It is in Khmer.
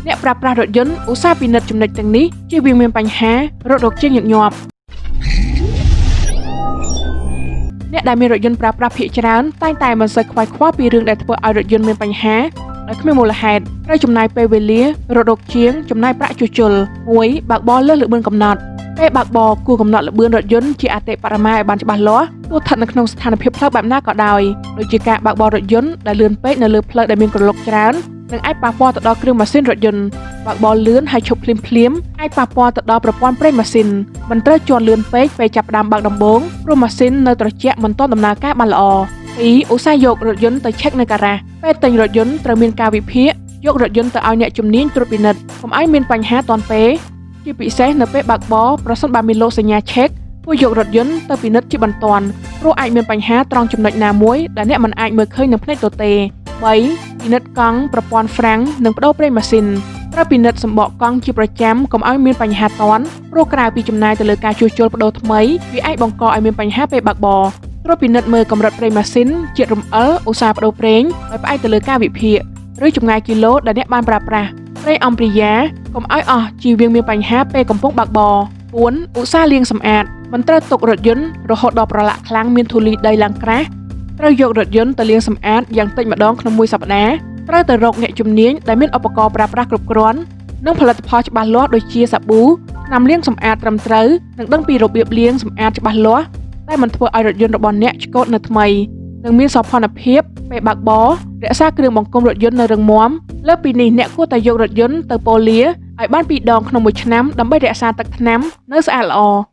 អ្នកប្រើប្រាស់រថយន្តឧស្សាហ៍ពិនិត្យចំណុចទាំងនេះជៀសវាងមានបញ្ហារត់រកជាញឹកញាប់អ្នកដែលមានរថយន្តប្រើប្រាស់ភាគច្រើនតែងតែមិនសូវខ្វាយខ្វល់ពីរឿងដែលធ្វើឲ្យរថយន្តមានបញ្ហាដោយគ្មានមូលហេតុត្រូវចំណាយពេលវេលារត់រកជាងចំណាយប្រាក់ជួសជុល 1. បើកបរលើសល្បឿនកំណត់ពេលបើកបរគួរកំណត់ល្បឿនរថយន្តជាអតិបរមាឲ្យបានច្បាស់លាស់ទោះស្ថិតនៅក្នុងស្ថានភាពផ្លូវបែបណាក៏ដោយដូចជាការបើកបររថយន្តដែលលឿនពេកនៅលើផ្លូវដែលមានក្រឡុកច្រើននឹងអាចប៉ះពាល់ទៅដល់គ្រឿងម៉ាស៊ីនរថយន្តបើកបរលឿនហើយឈប់ភ្លាមអាចប៉ះពាល់ទៅដល់ប្រព័ន្ធប្រេងម៉ាស៊ីនមិនត្រូវជន់លឿនពេកពេលចាប់ផ្ដើមបើកដំបូងព្រោះម៉ាស៊ីននៅត្រជាក់មិនទាន់ដំណើរការបានល្អ 2. ឧស្សាហ៍យករថយន្តទៅឆែកនៅការ៉ាសពេលទិញរថយន្តត្រូវមានការវិភាគយករថយន្តទៅឲ្យអ្នកជំនាញត្រួតពិនិត្យកុំឲ្យមានបញ្ហាទាន់ពេលជាពិសេសនៅពេលបើកបរប្រសិនបើមានលោកសញ្ញាឆែកគួរយករថយន្តទៅពិនិត្យជាបន្ទាន់ព្រោះអាចមានបញ្ហាត្រង់ចំណុចណាមួយដែលអ្នកមិនអាចមើលឃើញនឹងភ្នែកទទេ 3. ពិនិត្យកង់ប្រព័ន្ធហ្វ្រាំងនិងប្តូរប្រេងម៉ាស៊ីនត្រូវពិនិត្យសម្បកកង់ជាប្រចាំកុំឲ្យមានបញ្ហាទាន់ព្រោះក្រៅពីចំណាយទៅលើការជួសជុលប្តូរថ្មីវាអាចបង្កឲ្យមានបញ្ហាពេលបើកបរត្រួតពិនិត្យមើលកម្រិតប្រេងម៉ាស៊ីនជាតិរំអិលឧស្សាហ៍ប្តូរប្រេងដោយផ្អែកទៅលើការវិភាគឬចម្ងាយគីឡូដែលអ្នកបានប្រើប្រាស់ប្រេងអំព្រីយ៉ាកុំឲ្យអស់ជៀសវាងមានបញ្ហាពេលកំពុងបើកបរ 4. ឧស្សាហ៍លាងសម្អាតមិនត្រូវទុករថយន្តរហូតដល់ប្រឡាក់ខ្លាំងមានធូលីដីឡើងក្រាស់ត្រូវយករថយន្តទៅលាងសម្អាតយ៉ាងតិចម្ដងក្នុងមួយសប្តាហ៍ត្រូវទៅរកអ្នកជំនាញដែលមានឧបករណ៍ប្រើប្រាស់គ្រប់គ្រាន់និងផលិតផលច្បាស់លាស់ដូចជាសាប៊ូថ្នាំលាងសម្អាតត្រឹមត្រូវនិងដឹងពីរបៀបលាងសម្អាតច្បាស់លាស់តែមិនធ្វើឲ្យរថយន្តរបស់អ្នកឆ្កូតនៅថ្មីនិងមានសោភ័ណភាពពេលបើកបររក្សាគ្រឿងបង្គុំរថយន្តនៅរឹងមាំលើពីនេះអ្នកគួរតែយករថយន្តទៅប៉ូលាឲ្យបាន2 ដងក្នុងមួយឆ្នាំដើម្បីរក្សាទឹកថ្នាំនៅស្អាតល្អ